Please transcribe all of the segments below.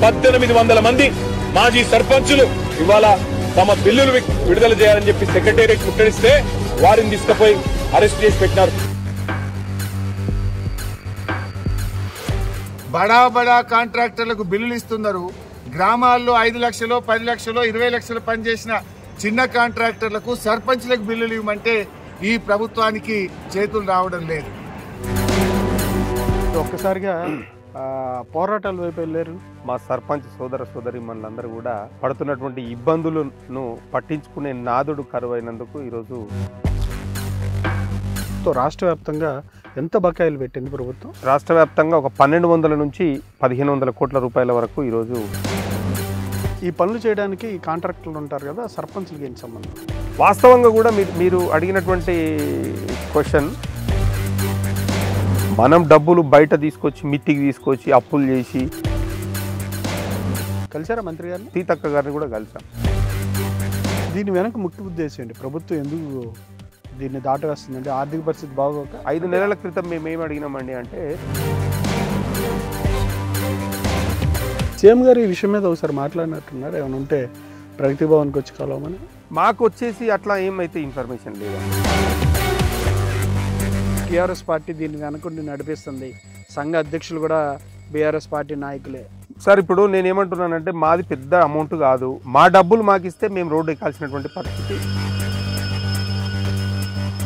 1800 మంది మాజీ సర్పంచులు ఇవాళ తమ బిల్లులు విడుదల చేయాలని చెప్పి సెక్రటేరియట్ ముట్టడిస్తే వారిని తీసుకుపోయి అరెస్ట్ చేసి పెట్టినారు. బడా బడా కాంట్రాక్టర్లకు బిల్లులు ఇస్తున్నారు. గ్రామాల్లో 5 లక్షలు 10 లక్షలు 20 లక్షలు పనిచేసిన చిన్న కాంట్రాక్టర్లకు సర్పంచ్లకు బిల్లులు ఇవ్వమంటే ఈ ప్రభుత్వానికి చేతులు రావడం లేదు. ఒక్కసారిగా పోరాటాల వైపు వెళ్ళారు. మా సర్పంచ్ సోదర సోదరి మనందరూ కూడా పడుతున్నటువంటి ఇబ్బందులను పట్టించుకునే నాదుడు కరువైనందుకు ఈరోజు రాష్ట్ర వ్యాప్తంగా ఎంత బకాయిలు పెట్టింది ప్రభుత్వం? రాష్ట్ర వ్యాప్తంగా ఒక 1200 నుంచి 1500 కోట్ల రూపాయల వరకు ఈరోజు ఈ పనులు చేయడానికి కాంట్రాక్టర్లు ఉంటారు కదా, సర్పంచ్లకి ఏం సంబంధం? వాస్తవంగా కూడా మీరు అడిగినటువంటి క్వశ్చన్, మనం డబ్బులు బయట తీసుకొచ్చి మిత్తికి తీసుకొచ్చి అప్పులు చేసి కలిసారా మంత్రి గారిని? సీతక్క గారిని కూడా కలిసాం. దీని వెనక ముఖ్య ఉద్దేశం ఏంటి? ప్రభుత్వం ఎందుకు దీన్ని దాటవేస్తుందంటే ఆర్థిక పరిస్థితి బాగోక 5 నెలల క్రితం మేము ఏమి అడిగినామండి అంటే, సీఎం గారు ఈ విషయం మీద ఒకసారి మాట్లాడినట్టున్నారు. ఏమైనా ఉంటే ప్రగతి భవన్కి వచ్చి కలవమని. మాకు వచ్చేసి అట్లా ఏమైతే ఇన్ఫర్మేషన్ లేదు. టీఆర్ఎస్ పార్టీ దీన్ని వెనకుండి నడిపిస్తుంది, సంఘ అధ్యక్షులు కూడా బీఆర్ఎస్ పార్టీ నాయకులే. సార్ ఇప్పుడు నేనేమంటున్నానంటే, మాది పెద్ద అమౌంట్ కాదు, మా డబ్బులు మాకు ఇస్తే మేము రోడ్డు ఎక్కాల్సినటువంటి పరిస్థితి.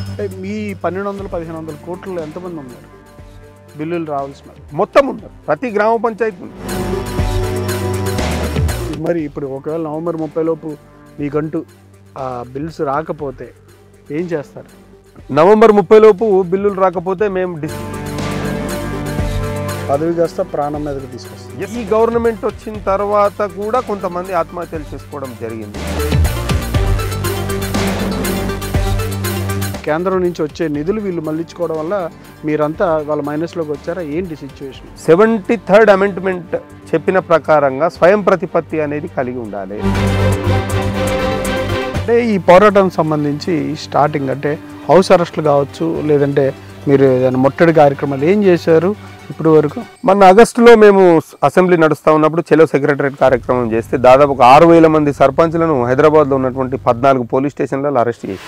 అంటే మీ 1200-1500 కోట్లు ఎంతమంది ఉన్నారు బిల్లులు రావాల్సిన? మొత్తం ఉన్నారు, ప్రతి గ్రామ పంచాయతీ ఉంది. మరి ఇప్పుడు ఒకవేళ నవంబర్ 30 లోపు మీకంటూ ఆ బిల్స్ రాకపోతే ఏం చేస్తారు? నవంబర్ 30 లోపు బిల్లులు రాకపోతే మేము పదవి కాస్త ప్రాణం మీదకి తీసుకొస్తాం. ఈ గవర్నమెంట్ వచ్చిన తర్వాత కూడా కొంతమంది ఆత్మహత్యలు చేసుకోవడం జరిగింది. కేంద్రం నుంచి వచ్చే నిధులు వీళ్ళు మళ్ళించుకోవడం వల్ల మీరంతా వాళ్ళ మైనస్లోకి వచ్చారా? ఏంటి సిచ్యువేషన్? 73rd అమెండ్మెంట్ చెప్పిన ప్రకారంగా స్వయం ప్రతిపత్తి అనేది కలిగి ఉండాలి. అంటే ఈ పోరాటం సంబంధించి స్టార్టింగ్ అంటే హౌస్ అరెస్టులు కావచ్చు, లేదంటే మీరు ఏదైనా ముట్టడి కార్యక్రమాలు ఏం చేశారు ఇప్పుడు వరకు? మొన్న ఆగస్టులో మేము అసెంబ్లీ నడుస్తూ ఉన్నప్పుడు చెలో సెక్రటరేట్ కార్యక్రమం చేస్తే దాదాపు 6000 మంది సర్పంచ్లను హైదరాబాద్లో ఉన్నటువంటి 14 పోలీస్ స్టేషన్లలో అరెస్ట్ చేసి,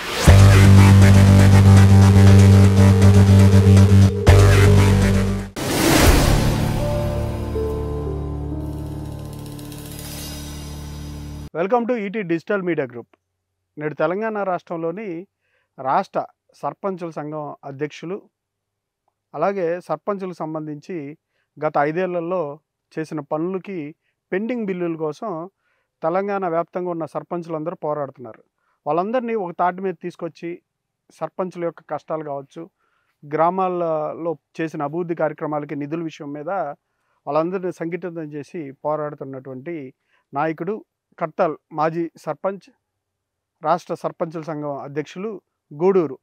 welcome to ET digital media group. నేడు తెలంగాణ రాష్ట్రంలోని రాష్ట్ర సర్పంచుల సంఘం అధ్యక్షులు, అలాగే సర్పంచులకు సంబంధించి గత 5 ఏళ్లలో చేసిన పనులకి పెండింగ్ బిల్లుల కోసం తెలంగాణ వ్యాప్తంగా ఉన్న సర్పంచులందరూ పోరాడుతున్నారు. వాళ్ళందరినీ ఒక తాటి మీద తీసుకొచ్చి సర్పంచుల యొక్క కష్టాలు కావచ్చు, గ్రామాల్లో చేసిన అభివృద్ధి కార్యక్రమాలకి నిధుల విషయం మీద వాళ్ళందరినీ సంఘటితం చేసి పోరాడుతున్నటువంటి నాయకుడు కర్తాల్ మాజీ సర్పంచ్, రాష్ట్ర సర్పంచుల సంఘం అధ్యక్షులు గూడూరు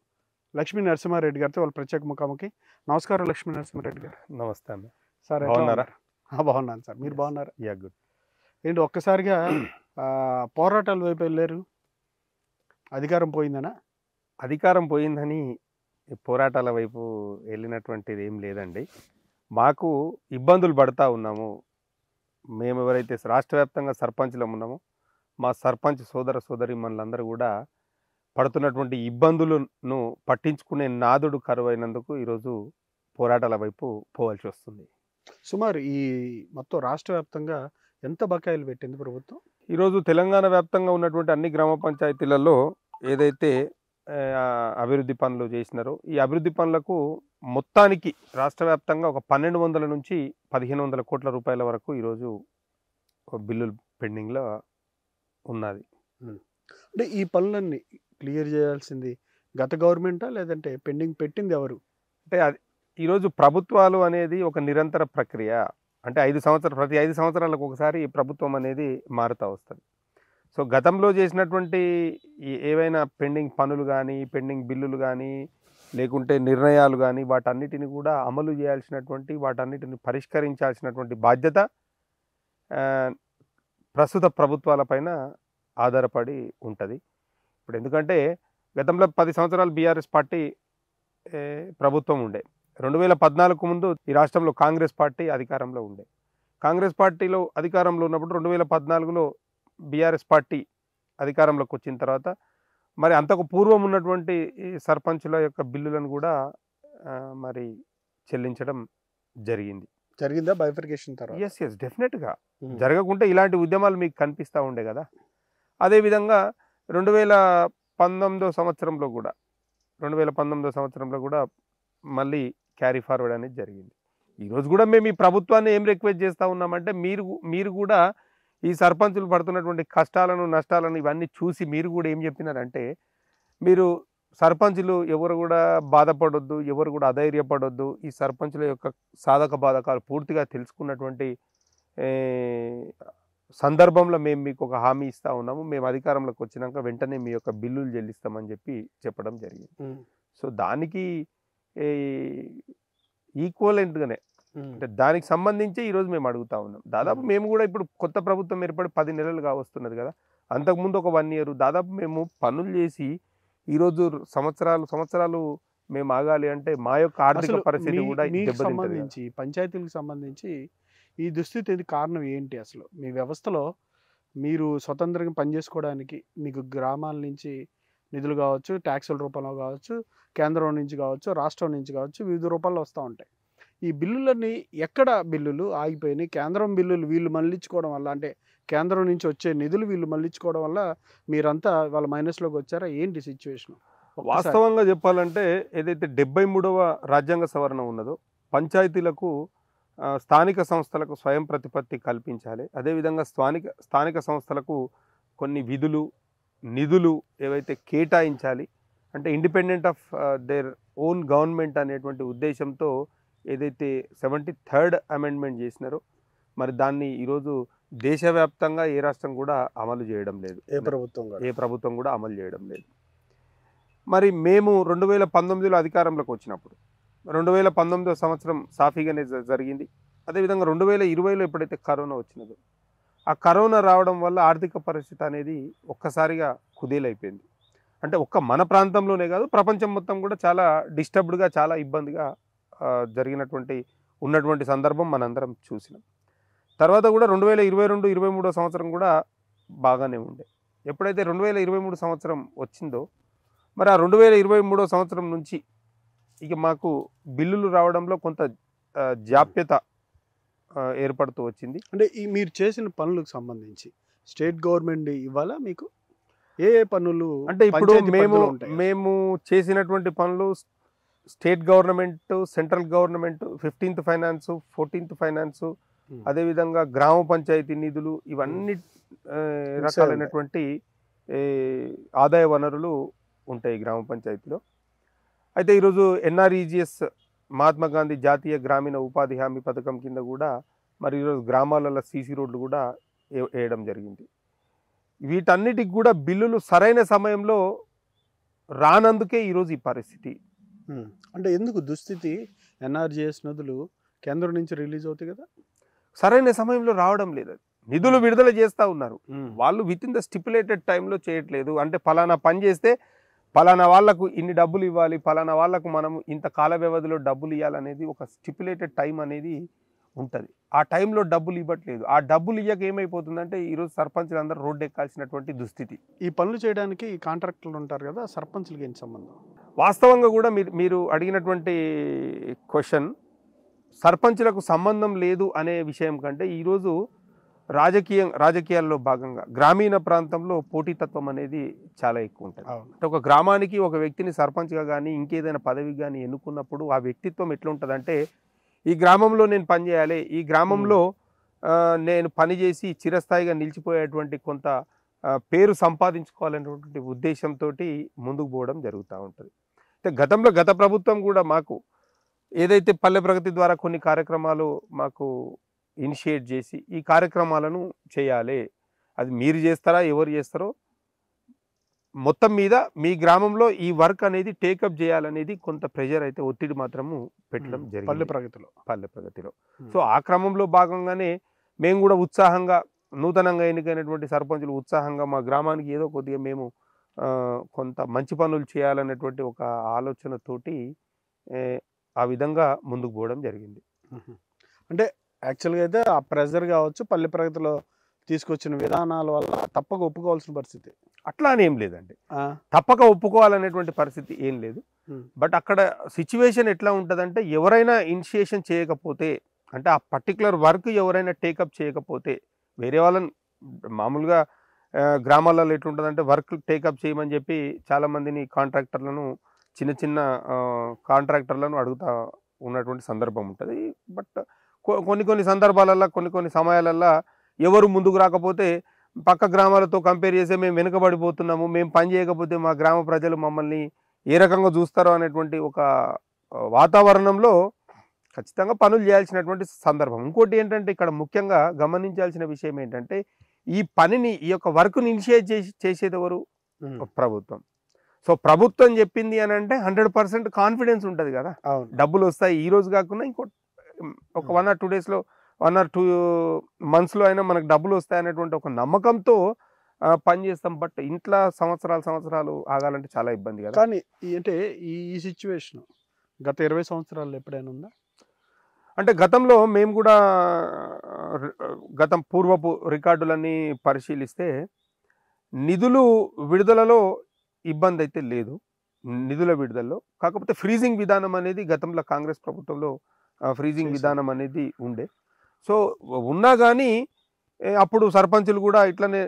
లక్ష్మీ నరసింహారెడ్డి గారితో వాళ్ళ ప్రత్యేక ముఖాముఖి. నమస్కారం లక్ష్మీ నరసింహారెడ్డి గారు. నమస్తే అన్న. సార్ బాగున్నారా? బాగున్నాను సార్, మీరు బాగున్నారా? Yeah good. ఏంటి ఒక్కసారిగా పోరాటాల వైపు వెళ్ళారు, అధికారం పోయిందనా? అధికారం పోయిందని పోరాటాల వైపు వెళ్ళినటువంటిది ఏం లేదండి. మాకు ఇబ్బందులు పడతా ఉన్నాము. మేము ఎవరైతే రాష్ట్ర వ్యాప్తంగా సర్పంచ్లు ఉన్నామో, మా సర్పంచ్ సోదర సోదరి మనందరూ కూడా పడుతున్నటువంటి ఇబ్బందులను పట్టించుకునే నాదుడు కరువైనందుకు ఈరోజు పోరాటాల వైపు పోవాల్సి వస్తుంది. సుమారు ఈ మొత్తం రాష్ట్ర వ్యాప్తంగా ఎంత బకాయిలు పెట్టింది ప్రభుత్వం? ఈరోజు తెలంగాణ వ్యాప్తంగా ఉన్నటువంటి అన్ని గ్రామ పంచాయతీలలో ఏదైతే అభివృద్ధి పనులు చేసినారో, ఈ అభివృద్ధి పనులకు మొత్తానికి రాష్ట్ర వ్యాప్తంగా ఒక 1200 నుంచి 1500 కోట్ల రూపాయల వరకు ఈరోజు బిల్లులు పెండింగ్లో ఉన్నది. అంటే ఈ పనులన్నీ క్లియర్ చేయాల్సింది గత గవర్నమెంటా, లేదంటే పెండింగ్ పెట్టింది ఎవరు? అంటే అది ఈరోజు ప్రభుత్వాలు అనేది ఒక నిరంతర ప్రక్రియ. అంటే ప్రతి 5 సంవత్సరాలకు ఒకసారి ప్రభుత్వం అనేది మారుతూ వస్తుంది. సో గతంలో చేసినటువంటి ఏవైనా పెండింగ్ పనులు కానీ, పెండింగ్ బిల్లులు కానీ, లేకుంటే నిర్ణయాలు కానీ, వాటన్నిటిని కూడా అమలు చేయాల్సినటువంటి, వాటన్నిటిని పరిష్కరించాల్సినటువంటి బాధ్యత ప్రస్తుత ప్రభుత్వాలపైన ఆధారపడి ఉంటుంది. ఇప్పుడు ఎందుకంటే గతంలో 10 సంవత్సరాలు బీఆర్ఎస్ పార్టీ ప్రభుత్వం ఉండే. 2014 ముందు ఈ రాష్ట్రంలో కాంగ్రెస్ పార్టీ అధికారంలో ఉండే. కాంగ్రెస్ పార్టీలో అధికారంలో ఉన్నప్పుడు 2014లో బీఆర్ఎస్ పార్టీ అధికారంలోకి వచ్చిన తర్వాత మరి అంతకు పూర్వం ఉన్నటువంటి ఈ సర్పంచుల యొక్క బిల్లులను కూడా మరి చెల్లించడం జరిగింది. జరిగిందా బైఫర్కేషన్ తర్వాత? ఎస్ డెఫినెట్గా జరగకుంటే ఇలాంటి ఉద్యమాలు మీకు కనిపిస్తూ ఉండే కదా. అదేవిధంగా 2019 సంవత్సరంలో కూడా మళ్ళీ క్యారీ ఫార్వర్డ్ అనేది జరిగింది. ఈరోజు కూడా మేము ఈ ప్రభుత్వాన్ని ఏం రిక్వెస్ట్ చేస్తూ ఉన్నామంటే మీరు కూడా ఈ సర్పంచులు పడుతున్నటువంటి కష్టాలను నష్టాలను ఇవన్నీ చూసి మీరు కూడా ఏం చెప్పినారంటే, మీరు సర్పంచులు ఎవరు కూడా బాధపడొద్దు, ఎవరు కూడా అధైర్యపడొద్దు, ఈ సర్పంచుల యొక్క సాధక బాధకాలు పూర్తిగా తెలుసుకున్నటువంటి సందర్భంలో మేము మీకు ఒక హామీ ఇస్తూ ఉన్నాము, మేము అధికారంలోకి వచ్చినాక వెంటనే మీ యొక్క బిల్లులు చెల్లిస్తామని చెప్పడం జరిగింది. సో దానికి ఈక్వలెంట్గానే అంటే దానికి సంబంధించి ఈరోజు మేము అడుగుతా ఉన్నాం. దాదాపు మేము కూడా ఇప్పుడు కొత్త ప్రభుత్వం ఏర్పడి 10 నెలలుగా వస్తున్నది కదా, అంతకుముందు ఒక 1 year దాదాపు మేము పనులు చేసి ఈరోజు సంవత్సరాలు మేము ఆగాలి అంటే మా యొక్క ఆర్థిక పరిస్థితి కూడా సంబంధించి పంచాయతీలకు సంబంధించి ఈ దుస్థితి కారణం ఏంటి? అసలు మీ వ్యవస్థలో మీరు స్వతంత్రంగా పనిచేసుకోవడానికి మీకు గ్రామాల నుంచి నిధులు కావచ్చు, ట్యాక్సుల రూపంలో కావచ్చు, కేంద్రం నుంచి కావచ్చు, రాష్ట్రం నుంచి కావచ్చు, వివిధ రూపాల్లో వస్తూ ఉంటాయి. ఈ బిల్లులన్నీ ఎక్కడ బిల్లులు ఆగిపోయినాయి? కేంద్రం బిల్లులు వీళ్ళు మళ్ళించుకోవడం వల్ల, అంటే కేంద్రం నుంచి వచ్చే నిధులు వీళ్ళు మళ్ళించుకోవడం వల్ల మీరంతా వాళ్ళ మైనస్లోకి వచ్చారా? ఏంటి సిచ్యువేషన్? వాస్తవంగా చెప్పాలంటే ఏదైతే 73వ రాజ్యాంగ సవరణ ఉన్నదో పంచాయతీలకు స్థానిక సంస్థలకు స్వయం ప్రతిపత్తి కల్పించాలి. అదేవిధంగా స్థానిక సంస్థలకు కొన్ని నిధులు ఏవైతే కేటాయించాలి అంటే independent of their own government అనేటువంటి ఉద్దేశంతో ఏదైతే 73rd అమెండ్మెంట్ చేసినారో మరి దాన్ని ఈరోజు దేశవ్యాప్తంగా ఏ రాష్ట్రం కూడా అమలు చేయడం లేదు, ఏ ప్రభుత్వం కూడా అమలు చేయడం లేదు. మరి మేము 2019లో అధికారంలోకి వచ్చినప్పుడు 2019 సంవత్సరం సాఫీగానే జరిగింది. అదేవిధంగా 2020లో ఎప్పుడైతే కరోనా వచ్చినదో ఆ కరోనా రావడం వల్ల ఆర్థిక పరిస్థితి అనేది ఒక్కసారిగా కుదేలైపోయింది. అంటే ఒక్క మన ప్రాంతంలోనే కాదు, ప్రపంచం మొత్తం కూడా చాలా డిస్టర్బ్డ్గా, చాలా ఇబ్బందిగా ఉన్నటువంటి సందర్భం మనందరం చూసినాం. తర్వాత కూడా 2022-23 సంవత్సరం కూడా బాగానే ఉండే. ఎప్పుడైతే 2023 సంవత్సరం వచ్చిందో మరి ఆ 2023 సంవత్సరం నుంచి ఇక మాకు బిల్లులు రావడంలో కొంత జాప్యత ఏర్పడుతూ వచ్చింది. అంటే ఈ మీరు చేసిన పనులకు సంబంధించి స్టేట్ గవర్నమెంట్ ఇవ్వాలా మీకు? ఏ పనులు అంటే ఇప్పుడు మేము చేసినటువంటి పనులు state government, central government, 15th finance, 14th finance, అదేవిధంగా గ్రామ పంచాయతీ నిధులు, ఇవన్నీ రకాలైనటువంటి ఆదాయ వనరులు ఉంటాయి గ్రామ పంచాయతీలో. అయితే ఈరోజు NREGS మహాత్మా గాంధీ జాతీయ గ్రామీణ ఉపాధి హామీ పథకం కింద కూడా మరి ఈరోజు గ్రామాలలో సీసీ రోడ్లు కూడా వేయడం జరిగింది. వీటన్నిటికి కూడా బిల్లులు సరైన సమయంలో రానందుకే ఈరోజు ఈ పరిస్థితి. అంటే ఎందుకు దుస్థితి? NRGS నిధులు కేంద్రం నుంచి రిలీజ్ అవుతాయి కదా, సరైన సమయంలో రావడం లేదు. నిధులు విడుదల చేస్తూ ఉన్నారు, వాళ్ళు విత్ ఇన్ ద స్టిపులేటెడ్ టైంలో చేయట్లేదు. అంటే ఫలానా పని చేస్తే ఫలానా వాళ్లకు ఇన్ని డబ్బులు ఇవ్వాలి, ఫలానా వాళ్లకు మనం ఇంత కాల వ్యవధిలో డబ్బులు ఇవ్వాలనేది ఒక స్టిపులేటెడ్ టైం అనేది ఉంటుంది. ఆ టైంలో డబ్బులు ఇవ్వట్లేదు. ఆ డబ్బులు ఇవ్వక ఏమైపోతుందంటే ఈరోజు సర్పంచులు అందరూ రోడ్డు ఎక్కాల్సినటువంటి దుస్థితి. ఈ పనులు చేయడానికి కాంట్రాక్టర్లు ఉంటారు కదా, సర్పంచులకి ఏం సంబంధం? వాస్తవంగా కూడా మీరు అడిగినటువంటి క్వశ్చన్ సర్పంచులకు సంబంధం లేదు అనే విషయం కంటే ఈరోజు రాజకీయాల్లో భాగంగా గ్రామీణ ప్రాంతంలో పోటీతత్వం అనేది చాలా ఎక్కువ ఉంటుంది. అంటే ఒక గ్రామానికి ఒక వ్యక్తిని సర్పంచ్గా కానీ ఇంకేదైనా పదవికి కానీ ఎన్నుకున్నప్పుడు ఆ వ్యక్తిత్వం ఎట్లా ఉంటుందంటే, ఈ గ్రామంలో నేను పనిచేయాలి, ఈ గ్రామంలో నేను పనిచేసి చిరస్థాయిగా నిలిచిపోయేటువంటి కొంత పేరు సంపాదించుకోవాలనేటువంటి ఉద్దేశంతో ముందుకు పోవడం జరుగుతూ ఉంటుంది. అయితే గత ప్రభుత్వం కూడా మాకు ఏదైతే పల్లె ప్రగతి ద్వారా కొన్ని కార్యక్రమాలు మాకు ఇనిషియేట్ చేసి ఈ కార్యక్రమాలను చేయాలి, అది మీరు చేస్తారా ఎవరు చేస్తారో మొత్తం మీద మీ గ్రామంలో ఈ వర్క్ అనేది టేకప్ చేయాలనేది కొంత ప్రెషర్ అయితే ఒత్తిడి మాత్రము పెట్టడం జరిగింది పల్లె ప్రగతిలో. సో ఆ క్రమంలో భాగంగానే మేము కూడా ఉత్సాహంగా నూతనంగా ఎన్నికైనటువంటి సర్పంచులు ఉత్సాహంగా మా గ్రామానికి ఏదో కొద్దిగా మేము కొంత మంచి పనులు చేయాలనేటువంటి ఒక ఆలోచనతోటి ఆ విధంగా ముందుకు పోవడం జరిగింది. అంటే యాక్చువల్గా అయితే ఆ ప్రెజర్ కావచ్చు, పల్లె ప్రగతిలో తీసుకొచ్చిన విధానాల వల్ల తప్పక ఒప్పుకోవాల్సిన పరిస్థితి. అట్లా అని ఏం లేదండి, ఆ, తప్పక ఒప్పుకోవాలనేటువంటి పరిస్థితి ఏం లేదు. బట్ అక్కడ సిచ్యువేషన్ ఎట్లా ఉంటుందంటే, ఎవరైనా ఇనిషియేషన్ చేయకపోతే, అంటే ఆ పర్టికులర్ వర్క్ ఎవరైనా టేకప్ చేయకపోతే, వేరే వాళ్ళని మామూలుగా గ్రామాలలో ఎట్లుంటుందంటే వర్క్ టేకప్ చేయమని చెప్పి చాలామందిని కాంట్రాక్టర్లను చిన్న చిన్న కాంట్రాక్టర్లను అడుగుతా ఉన్నటువంటి సందర్భం ఉంటుంది. బట్ కొన్ని సందర్భాలల్లో కొన్ని సమయాలల్లో ఎవరు ముందుకు రాకపోతే పక్క గ్రామాలతో కంపేర్ చేస్తే మేము వెనుకబడిపోతున్నాము, మేము పని చేయకపోతే మా గ్రామ ప్రజలు మమ్మల్ని ఏ రకంగా చూస్తారో అనేటువంటి ఒక వాతావరణంలో ఖచ్చితంగా పనులు చేయాల్సినటువంటి సందర్భం. ఇంకోటి ఏంటంటే ఇక్కడ ముఖ్యంగా గమనించాల్సిన విషయం ఏంటంటే, ఈ పనిని ఈ యొక్క వర్క్ని ఇనిషియేట్ చేసేది ఎవరు? ప్రభుత్వం. సో ప్రభుత్వం చెప్పింది అని అంటే 100% కాన్ఫిడెన్స్ ఉంటుంది కదా, డబ్బులు వస్తాయి ఈ రోజు కాకుండా ఇంకో ఒక 1 or 2 daysలో 1 or 2 monthsలో అయినా మనకు డబ్బులు వస్తాయనేటువంటి ఒక నమ్మకంతో పని చేస్తాం. బట్ ఇంట్లో సంవత్సరాలు ఆగాలంటే చాలా ఇబ్బంది కదా. కానీ అంటే ఈ సిచ్యువేషన్ గత 20 సంవత్సరాల్లో ఎప్పుడైనా ఉందా? అంటే గతంలో మేము కూడా గతం పూర్వపు రికార్డులన్నీ పరిశీలిస్తే నిధులు విడుదలలో ఇబ్బంది అయితే లేదు, నిధుల విడుదలలో. కాకపోతే ఫ్రీజింగ్ విధానం అనేది గతంలో కాంగ్రెస్ ప్రభుత్వంలో ఫ్రీజింగ్ విధానం అనేది ఉండే. సో ఉన్నా కానీ అప్పుడు సర్పంచులు కూడా ఇట్లనే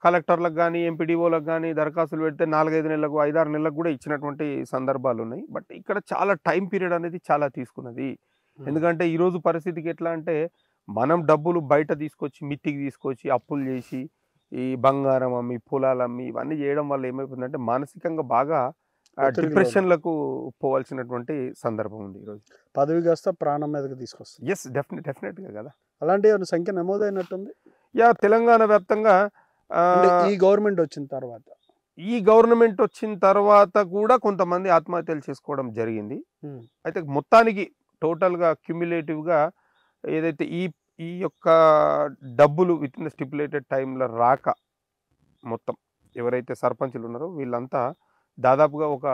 కలెక్టర్లకు కానీ ఎంపీడీఓలకు కానీ దరఖాస్తులు పెడితే 4-5 నెలలకు 5-6 నెలలకు కూడా ఇచ్చినటువంటి సందర్భాలు ఉన్నాయి. బట్ ఇక్కడ చాలా టైం పీరియడ్ అనేది చాలా తీసుకున్నది. ఎందుకంటే ఈరోజు పరిస్థితికి ఎట్లా అంటే, మనం డబ్బులు బయట తీసుకొచ్చి మిత్తికి తీసుకొచ్చి అప్పులు చేసి ఈ బంగారం అమ్మి పొలాలు అమ్మి ఇవన్నీ చేయడం వల్ల ఏమైపోతుందంటే మానసికంగా బాగా డిప్రెషన్లకు పోవాల్సినటువంటి సందర్భం ఉంది ఈరోజు. పదవి కాస్త ప్రాణం మీదకి తీసుకొస్తుంది. ఎస్, డెఫినెట్గా కదా. అలాంటి ఏమైనా సంఖ్య నమోదైనట్టుంది? యా, తెలంగాణ వ్యాప్తంగా ఈ గవర్నమెంట్ వచ్చిన తర్వాత కూడా కొంతమంది ఆత్మహత్యలు చేసుకోవడం జరిగింది. అయితే మొత్తానికి టోటల్గా క్యుములేటివ్గా ఏదైతే ఈ యొక్క డబ్బులు విత్ ఇన్ ద స్టిపులేటెడ్ టైంలో రాక మొత్తం ఎవరైతే సర్పంచులు ఉన్నారో వీళ్ళంతా దాదాపుగా ఒక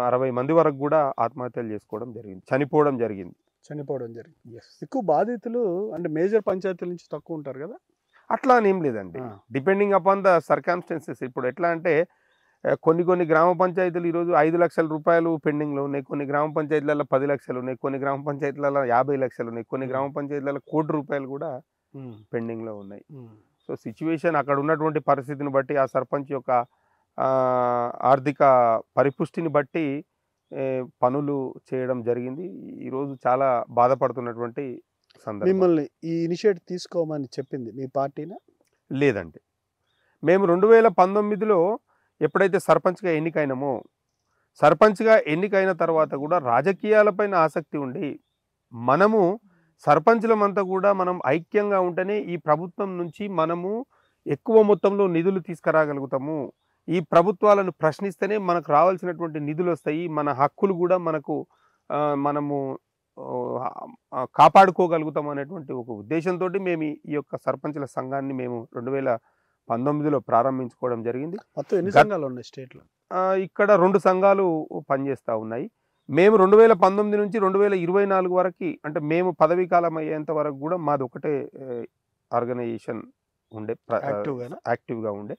60 మంది వరకు కూడా ఆత్మహత్యలు చేసుకోవడం జరిగింది, చనిపోవడం జరిగింది. ఎక్కువ బాధితులు అంటే మేజర్ పంచాయతీల నుంచి తక్కువ ఉంటారు కదా? అట్లా అని ఏం లేదండి, డిపెండింగ్ అపాన్ ద సర్కమ్స్టెన్సెస్. ఇప్పుడు ఎట్లా అంటే కొన్ని గ్రామ పంచాయతీలు ఈరోజు 5 లక్షల రూపాయలు పెండింగ్లో ఉన్నాయి, కొన్ని గ్రామ పంచాయతీలలో 10 లక్షలు ఉన్నాయి, కొన్ని గ్రామ పంచాయతీలలో 50 లక్షలు ఉన్నాయి, కొన్ని గ్రామ పంచాయతీలలో 1 కోటి రూపాయలు కూడా పెండింగ్లో ఉన్నాయి. సో సిచ్యువేషన్ అక్కడ ఉన్నటువంటి పరిస్థితిని బట్టి ఆ సర్పంచ్ యొక్క ఆర్థిక పరిపుష్టిని బట్టి పనులు చేయడం జరిగింది. ఈరోజు చాలా బాధపడుతున్నటువంటి సందర్భం. మిమ్మల్ని ఈ ఇనిషియేటివ్ తీసుకోమని చెప్పింది మీ పార్టీనా? లేదండి, మేము 2019లో ఎప్పుడైతే సర్పంచ్గా ఎన్నికైనామో, సర్పంచ్గా ఎన్నికైన తర్వాత కూడా రాజకీయాలపైన ఆసక్తి ఉండి మనము సర్పంచులమంతా కూడా మనం ఐక్యంగా ఉంటేనే ఈ ప్రభుత్వం నుంచి మనము ఎక్కువ మొత్తంలో నిధులు తీసుకురాగలుగుతాము, ఈ ప్రభుత్వాలను ప్రశ్నిస్తేనే మనకు రావాల్సినటువంటి నిధులు వస్తాయి, మన హక్కులు కూడా మనము కాపాడుకోగలుగుతాం అనేటువంటి ఒక ఉద్దేశంతో మేము ఈ యొక్క సర్పంచుల సంఘాన్ని మేము 2019లో ప్రారంభించుకోవడం జరిగింది. మొత్తం ఎన్ని సంఘాలు ఉన్నాయి స్టేట్లో? ఇక్కడ 2 సంఘాలు పనిచేస్తూ ఉన్నాయి. మేము 2019 నుంచి 2024 వరకు, అంటే మేము పదవీ కాలం అయ్యేంత వరకు కూడా మాది ఒకటే ఆర్గనైజేషన్ ఉండే, యాక్టివ్గా ఉండే.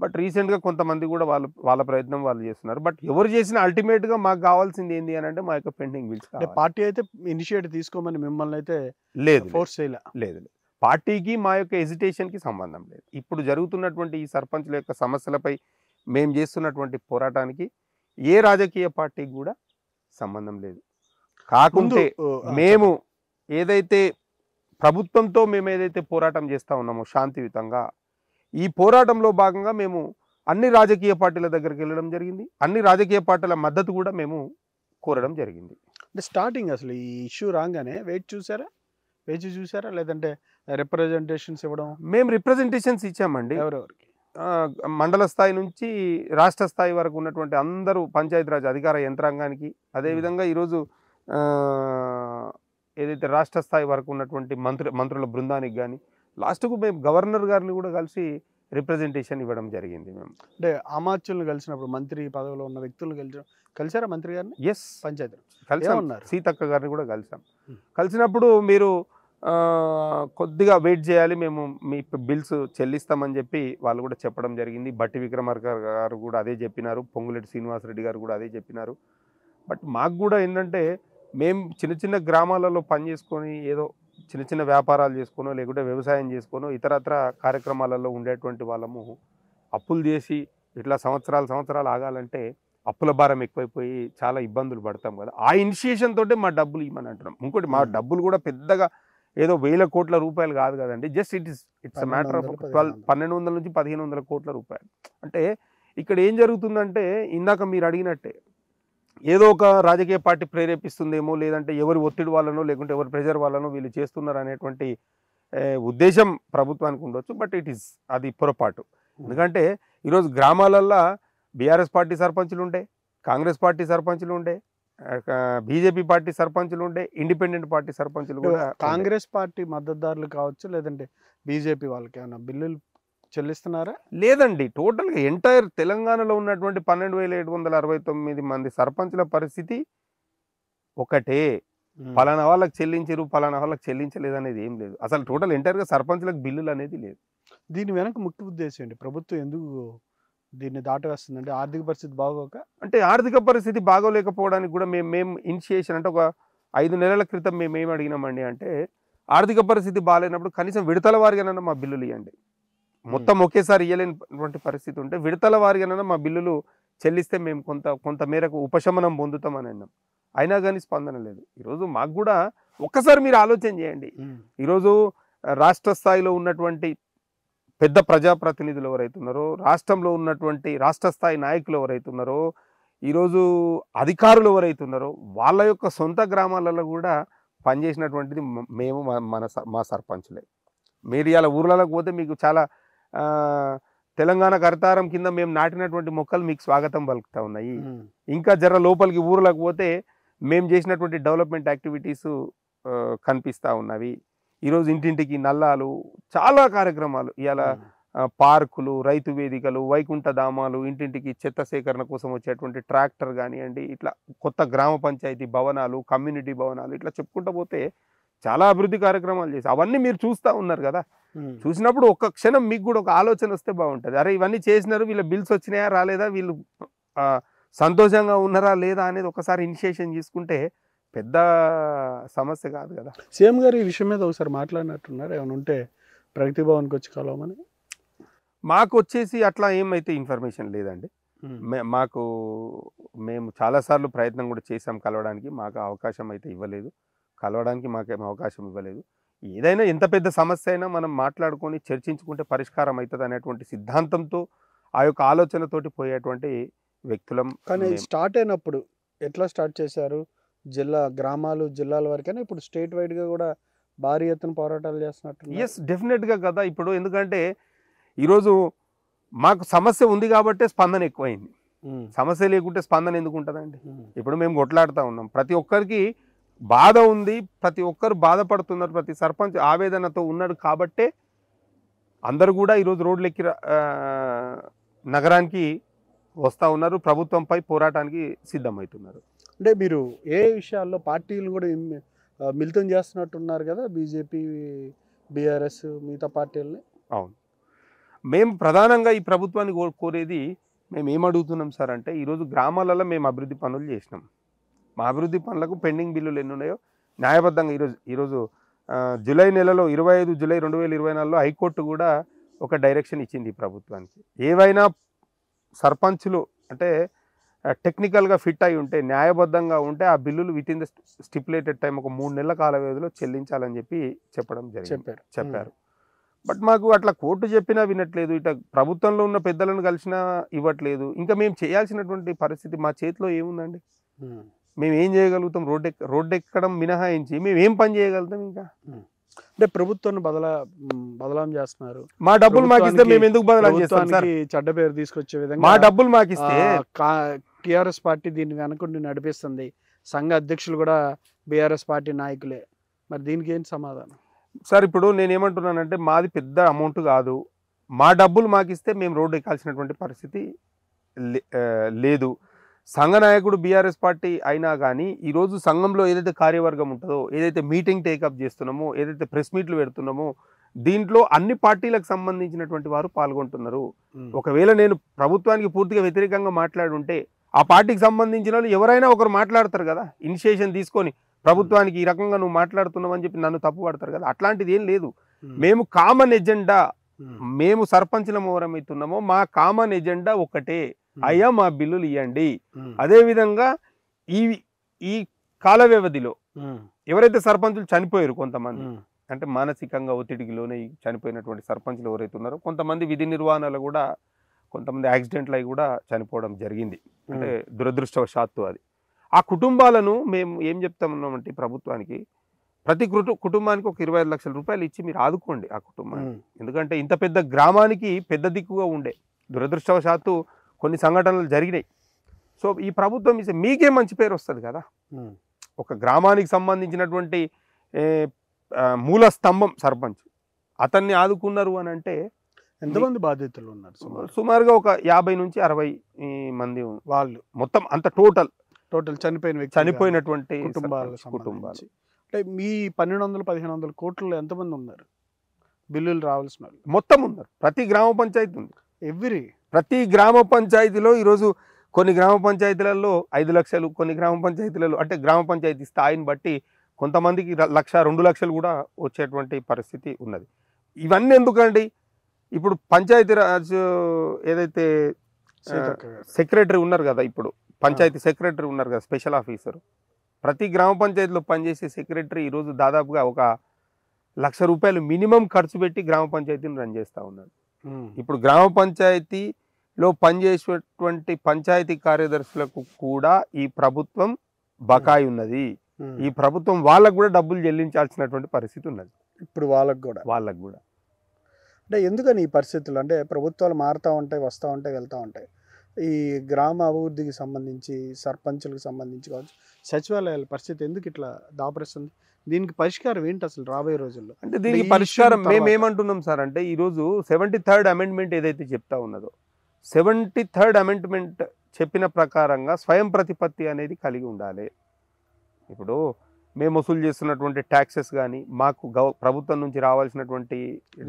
బట్ రీసెంట్గా కొంతమంది కూడా వాళ్ళ ప్రయత్నం వాళ్ళు చేస్తున్నారు. బట్ ఎవరు చేసినా అల్టిమేట్గా మాకు కావాల్సింది ఏంటి అని అంటే మా యొక్క పెండింగ్ బిల్స్. పార్టీ అయితే ఇనిషియేటివ్ తీసుకోమని మిమ్మల్ని అయితే ఫోర్స్ లేదు. పార్టీకి మా యొక్క ఎజిటేషన్కి సంబంధం లేదు. ఇప్పుడు జరుగుతున్నటువంటి ఈ సర్పంచ్ల యొక్క సమస్యలపై మేము చేస్తున్నటువంటి పోరాటానికి ఏ రాజకీయ పార్టీకి కూడా సంబంధం లేదు. కాకుంటే మేము ఏదైతే ప్రభుత్వంతో మేము ఏదైతే పోరాటం చేస్తూ ఉన్నామో శాంతియుతంగా, ఈ పోరాటంలో భాగంగా మేము అన్ని రాజకీయ పార్టీల దగ్గరికి వెళ్ళడం జరిగింది, అన్ని రాజకీయ పార్టీల మద్దతు కూడా మేము కోరడం జరిగింది. అంటే స్టార్టింగ్ అసలు ఈ ఇష్యూ రాగానే వేచి చూసారా లేదంటే రిప్రజెంటేషన్స్ ఇవ్వడం? మేము రిప్రజెంటేషన్స్ ఇచ్చామండి. ఎవరెవరికి? మండల స్థాయి నుంచి రాష్ట్ర స్థాయి వరకు ఉన్నటువంటి అందరూ పంచాయతీరాజ్ అధికార యంత్రాంగానికి, అదేవిధంగా ఈరోజు ఏదైతే రాష్ట్ర స్థాయి వరకు ఉన్నటువంటి మంత్రుల బృందానికి కానీ, లాస్ట్కు మేము గవర్నర్ గారిని కూడా కలిసి రిప్రజెంటేషన్ ఇవ్వడం జరిగింది. మేము అంటే అమాత్యులను కలిసినప్పుడు మంత్రి పదవిలో ఉన్న వ్యక్తులను కలిసారా మంత్రి గారిని? ఎస్, పంచాయతీ కలిసాం. సీతక్క గారిని కూడా కలిసాం. కలిసినప్పుడు మీరు కొద్దిగా వెయిట్ చేయాలి, మేము మీ బిల్స్ చెల్లిస్తామని చెప్పి వాళ్ళు కూడా చెప్పడం జరిగింది. బట్టి విక్రమార్క గారు కూడా అదే చెప్పినారు, పొంగులేటి శ్రీనివాసరెడ్డి గారు కూడా అదే చెప్పినారు. బట్ మాకు కూడా ఏంటంటే మేము చిన్న చిన్న గ్రామాలలో పని చేసుకొని ఏదో చిన్న చిన్న వ్యాపారాలు చేసుకోనో లేకుంటే వ్యవసాయం చేసుకోనో ఇతరత్ర కార్యక్రమాలలో ఉండేటువంటి వాళ్ళము అప్పులు చేసి ఇట్లా సంవత్సరాలు ఆగాలంటే అప్పుల భారం ఎక్కువైపోయి చాలా ఇబ్బందులు పడతాం కదా. ఆ ఇనిషియేషన్ తోటే మా డబ్బులు ఇవ్వమని అంటున్నాం. ఇంకోటి మా డబ్బులు కూడా పెద్దగా ఏదో 1000 కోట్ల రూపాయలు కాదు కదండి. జస్ట్ ఇట్స్ మ్యాటర్ ఆఫ్ 1200 నుంచి 1500 కోట్ల రూపాయలు. అంటే ఇక్కడ ఏం జరుగుతుందంటే ఇందాక మీరు అడిగినట్టే ఏదో ఒక రాజకీయ పార్టీ ప్రేరేపిస్తుందేమో, లేదంటే ఎవరి ఒత్తిడి వాళ్ళనో లేకుంటే ఎవరి ప్రెజర్ వాళ్ళనో వీళ్ళు చేస్తున్నారు అనేటువంటి ఉద్దేశం ప్రభుత్వానికి ఉండొచ్చు. బట్ అది పొరపాటు. ఎందుకంటే ఈరోజు గ్రామాలల్లో బీఆర్ఎస్ పార్టీ సర్పంచులు ఉండే, కాంగ్రెస్ పార్టీ సర్పంచులు ఉండే, బీజేపీ పార్టీ సర్పంచులు ఉండే, ఇండిపెండెంట్ పార్టీ సర్పంచులు కూడా. కాంగ్రెస్ పార్టీ మద్దతుదారులు కావచ్చు, లేదంటే బీజేపీ వాళ్ళకి ఏమైనా బిల్లులు చెల్లిస్తున్నారా? లేదండి, టోటల్గా ఎంటైర్ తెలంగాణలో ఉన్నటువంటి 12,769 మంది సర్పంచుల పరిస్థితి ఒకటే. పలానా వాళ్ళకి చెల్లించారు, పలానా వాళ్ళకి చెల్లించలేదు అనేది ఏం లేదు. అసలు టోటల్ ఎంటైర్గా సర్పంచులకు బిల్లులు అనేది లేదు. దీని వెనక ముఖ్య ఉద్దేశం ఏంటి? ప్రభుత్వం ఎందుకు దీన్ని దాటవేస్తుందంటే ఆర్థిక పరిస్థితి బాగోక? అంటే ఆర్థిక పరిస్థితి బాగోలేకపోవడానికి కూడా మేము ఇనిషియేషన్ అంటే ఒక 5 నెలల క్రితం మేము ఏం అడిగినామండి అంటే, ఆర్థిక పరిస్థితి బాగాలేనప్పుడు కనీసం విడతల వారిగానన్నా మా బిల్లులు ఇవ్వండి. మొత్తం ఒకేసారి ఇవ్వలేనటువంటి పరిస్థితి ఉంటే విడతల వారిగానన్నా మా బిల్లులు చెల్లిస్తే మేము కొంత మేరకు ఉపశమనం పొందుతామని అన్నాం. అయినా కానీ స్పందన లేదు. ఈరోజు మాకు కూడా ఒక్కసారి మీరు ఆలోచన చేయండి. ఈరోజు రాష్ట్ర స్థాయిలో ఉన్నటువంటి పెద్ద ప్రజాప్రతినిధులు ఎవరైతున్నారో, రాష్ట్రంలో ఉన్నటువంటి రాష్ట్ర స్థాయి నాయకులు ఎవరైతున్నారో, ఈరోజు అధికారులు ఎవరైతున్నారో వాళ్ళ యొక్క సొంత గ్రామాలలో కూడా పనిచేసినటువంటిది మేము మా సర్పంచులే. మీరు ఇలా ఊర్లలోకి పోతే మీకు చాలా తెలంగాణ కర్తారం కింద మేము నాటినటువంటి మొక్కలు మీకు స్వాగతం పలుకుతూ ఉన్నాయి. ఇంకా జర లోపలికి ఊర్లకు పోతే మేము చేసినటువంటి డెవలప్మెంట్ యాక్టివిటీస్ కనిపిస్తూ ఉన్నవి. ఈరోజు ఇంటింటికి నల్లాలు, చాలా కార్యక్రమాలు, ఇవాళ పార్కులు, రైతు వేదికలు, వైకుంఠ ధామాలు, ఇంటింటికి చెత్త సేకరణ కోసం వచ్చేటువంటి ట్రాక్టర్ కానివ్వండి, ఇట్లా కొత్త గ్రామ పంచాయతీ భవనాలు, కమ్యూనిటీ భవనాలు, ఇట్లా చెప్పుకుంటూ పోతే చాలా అభివృద్ధి కార్యక్రమాలు చేసి అవన్నీ మీరు చూస్తూ ఉన్నారు కదా. చూసినప్పుడు ఒక్క క్షణం మీకు కూడా ఒక ఆలోచన వస్తే బాగుంటుంది. అరే ఇవన్నీ చేసినారు, వీళ్ళ బిల్స్ వచ్చినాయా రాలేదా, వీళ్ళు సంతోషంగా ఉన్నారా లేదా అనేది ఒకసారి ఇనిషియేషన్ తీసుకుంటే పెద్ద సమస్య కాదు కదా. సీఎం గారు ఈ విషయం మీద ఒకసారి మాట్లాడినట్టున్నారు, ఏమైనా ఉంటే ప్రగతి భవన్కి వచ్చి కలవమని. మాకు వచ్చేసి అట్లా ఏమైతే ఇన్ఫర్మేషన్ లేదండి. మేము చాలాసార్లు ప్రయత్నం కూడా చేసాం కలవడానికి, మాకు అవకాశం అయితే ఇవ్వలేదు. కలవడానికి మాకేం అవకాశం ఇవ్వలేదు. ఏదైనా ఎంత పెద్ద సమస్య అయినా మనం మాట్లాడుకొని చర్చించుకుంటే పరిష్కారం అవుతుంది అనేటువంటి సిద్ధాంతంతో ఆ యొక్క ఆలోచనతోటి పోయేటువంటి వ్యక్తులం. కానీ స్టార్ట్ అయినప్పుడు ఎట్లా స్టార్ట్ చేశారు? గ్రామాలు జిల్లాల వరకైనా ఇప్పుడు స్టేట్ వైడ్గా కూడా భారీ ఎత్తున పోరాటాలు చేస్తున్నట్టు. ఎస్, డెఫినెట్గా కదా. ఇప్పుడు ఎందుకంటే ఈరోజు మాకు సమస్య ఉంది కాబట్టి స్పందన ఎక్కువైంది. సమస్య లేకుంటే స్పందన ఎందుకు ఉంటుందండి? ఇప్పుడు మేము కొట్లాడుతూ ఉన్నాం, ప్రతి ఒక్కరికి బాధ ఉంది, ప్రతి ఒక్కరు బాధపడుతున్నారు, ప్రతి సర్పంచ్ ఆవేదనతో ఉన్నాడు కాబట్టే అందరూ కూడా ఈరోజు రోడ్లెక్కి నగరానికి వస్తూ ఉన్నారు, ప్రభుత్వంపై పోరాటానికి సిద్ధమవుతున్నారు. అంటే మీరు ఏ విషయాల్లో పార్టీలు కూడా మిళితం చేస్తున్నట్టున్నారు కదా, బీజేపీ, బీఆర్ఎస్, మిగతా పార్టీలని? అవును, మేము ప్రధానంగా ఈ ప్రభుత్వాన్ని కోరేది మేము ఏమడుగుతున్నాం సార్ అంటే, ఈరోజు గ్రామాలలో మేము అభివృద్ధి పనులు చేసినాం. మా అభివృద్ధి పనులకు పెండింగ్ బిల్లులు ఎన్ని ఉన్నాయో న్యాయబద్ధంగా ఈరోజు జూలై నెలలో 25 జూలై 2024లో హైకోర్టు కూడా ఒక డైరెక్షన్ ఇచ్చింది ప్రభుత్వానికి. ఏవైనా సర్పంచులు అంటే టెక్నికల్గా ఫిట్ అయి ఉంటే, న్యాయబద్ధంగా ఉంటే ఆ బిల్లులు with in the stipulated time ఒక 3 నెలల కాల వ్యవధిలో చెల్లించాలని చెప్పి చెప్పారు. బట్ మాకు అట్లా కోర్టు చెప్పినా వినట్లేదు, ఇట్లా ప్రభుత్వంలో ఉన్న పెద్దలను కలిసినా ఇవ్వట్లేదు. ఇంకా మేము చేయాల్సినటువంటి పరిస్థితి మా చేతిలో ఏముందండి? మేము ఏం చేయగలుగుతాం? రోడ్డు ఎక్కడం మినహాయించి మేము ఏం పని చేయగలుగుతాం? ఇంకా అంటే ప్రభుత్వాన్ని బదలాం చేస్తున్నారు. మా డబ్బులు మాకు ఇస్తే మేము ఎందుకు బదలాం చేస్తాం? చెడ్డ పేరు తీసుకొచ్చే విధంగా మా డబ్బులు మాకు ఇస్తే టీఆర్ఎస్ పార్టీ దీన్ని వెనకుండి నడిపిస్తుంది. సంఘ అధ్యక్షులు కూడా బీఆర్ఎస్ పార్టీ నాయకులే. మరి దీనికి ఏంటి సమాధానం సార్? ఇప్పుడు నేను ఏమంటున్నానంటే, మాది పెద్ద అమౌంట్ కాదు, మా డబ్బులు మాకు ఇస్తే మేము రోడ్డు ఎక్కాల్సినటువంటి పరిస్థితి లేదు. సంఘ నాయకుడు బీఆర్ఎస్ పార్టీ అయినా కానీ ఈరోజు సంఘంలో ఏదైతే కార్యవర్గం ఉంటుందో, ఏదైతే మీటింగ్ టేకప్ చేస్తున్నామో, ఏదైతే ప్రెస్ మీట్లు పెడుతున్నామో, దీంట్లో అన్ని పార్టీలకు సంబంధించినటువంటి వారు పాల్గొంటున్నారు. ఒకవేళ నేను ప్రభుత్వానికి పూర్తిగా వ్యతిరేకంగా మాట్లాడుంటే ఆ పార్టీకి సంబంధించిన వాళ్ళు ఎవరైనా ఒకరు మాట్లాడతారు కదా, ఇనిషియేషన్ తీసుకొని ప్రభుత్వానికి ఈ రకంగా నువ్వు మాట్లాడుతున్నావు అని చెప్పి నన్ను తప్పు పడతారు కదా. అట్లాంటిది ఏం లేదు. మేము కామన్ ఎజెండా, మేము సర్పంచ్లం ఎవరమైతున్నామో మా కామన్ ఎజెండా ఒకటే, అయ్యా మా బిల్లులు ఇవ్వండి. అదేవిధంగా ఈ కాల వ్యవధిలో ఎవరైతే సర్పంచులు చనిపోయారు, కొంతమంది అంటే మానసికంగా ఒత్తిడికి లోనే చనిపోయినటువంటి సర్పంచులు ఎవరైతే ఉన్నారో, కొంతమంది విధి నిర్వహణలో కూడా కొంతమంది యాక్సిడెంట్లు అయి కూడా చనిపోవడం జరిగింది. అంటే దురదృష్టవశాత్తు అది. ఆ కుటుంబాలను మేము ఏం చెప్తామన్నామంటే ప్రభుత్వానికి, ప్రతి కుటుంబానికి ఒక 25 లక్షల రూపాయలు ఇచ్చి మీరు ఆదుకోండి ఆ కుటుంబాన్ని. ఎందుకంటే ఇంత పెద్ద గ్రామానికి పెద్ద దిక్కుగా ఉండే, దురదృష్టవశాత్తు కొన్ని సంఘటనలు జరిగినాయి. సో ఈ ప్రభుత్వం ఇస్తే మీకే మంచి పేరు వస్తుంది కదా. ఒక గ్రామానికి సంబంధించినటువంటి మూల స్తంభం సర్పంచ్, అతన్ని ఆదుకున్నారు అని అంటే ఎంతమంది బాధితులు ఉన్నారు? సుమారుగా ఒక 50 నుంచి 60 మంది వాళ్ళు, మొత్తం అంత టోటల్ చనిపోయినటువంటి కుటుంబాలు. అంటే మీ 1200-1500 కోట్లలో ఎంతమంది ఉన్నారు బిల్లులు రావాల్సిన వాళ్ళు? మొత్తం ఉన్నారు. ప్రతి గ్రామ పంచాయతీ ఉంది. ప్రతి గ్రామ పంచాయతీలో ఈరోజు కొన్ని గ్రామ పంచాయతీలలో 5 లక్షలు, కొన్ని గ్రామ పంచాయతీలలో అంటే గ్రామ పంచాయతీ స్థాయిని బట్టి కొంతమందికి 1 లక్ష 2 లక్షలు కూడా వచ్చేటువంటి పరిస్థితి ఉన్నది. ఇవన్నీ ఎందుకండి? ఇప్పుడు పంచాయతీరాజ్ ఏదైతే సెక్రటరీ ఉన్నారు కదా, ఇప్పుడు పంచాయతీ సెక్రటరీ ఉన్నారు కదా, స్పెషల్ ఆఫీసర్, ప్రతి గ్రామ పంచాయతీలో పనిచేసే సెక్రటరీ ఈరోజు దాదాపుగా ఒక 1 లక్ష రూపాయలు మినిమం ఖర్చు పెట్టి గ్రామ పంచాయతీని రన్ చేస్తూ ఉన్నాడు. ఇప్పుడు గ్రామ పంచాయతీలో పనిచేసేటువంటి పంచాయతీ కార్యదర్శులకు కూడా ఈ ప్రభుత్వం బకాయి ఉన్నది. ఈ ప్రభుత్వం వాళ్ళకు కూడా డబ్బులు చెల్లించాల్సినటువంటి పరిస్థితి ఉన్నది. ఇప్పుడు వాళ్ళకు కూడా అంటే ఎందుకని ఈ పరిస్థితులు? అంటే ప్రభుత్వాలు మారుతూ ఉంటాయి, వస్తూ ఉంటాయి, వెళ్తూ ఉంటాయి. ఈ గ్రామ అభివృద్ధికి సంబంధించి, సర్పంచులకు సంబంధించి కావచ్చు, సచివాలయాల పరిస్థితి ఎందుకు ఇట్లా దాపరిస్తుంది? దీనికి పరిష్కారం ఏంటి అసలు రాబోయే రోజుల్లో? అంటే దీనికి పరిష్కారం మేము ఏమంటున్నాం సార్ అంటే, ఈరోజు 73rd అమెండ్మెంట్ ఏదైతే చెప్తా ఉన్నదో, 73rd అమెండ్మెంట్ చెప్పిన ప్రకారంగా స్వయం ప్రతిపత్తి అనేది కలిగి ఉండాలి. ఇప్పుడు మేము వసూలు చేస్తున్నటువంటి ట్యాక్సెస్ కానీ, మాకు ప్రభుత్వం నుంచి రావాల్సినటువంటి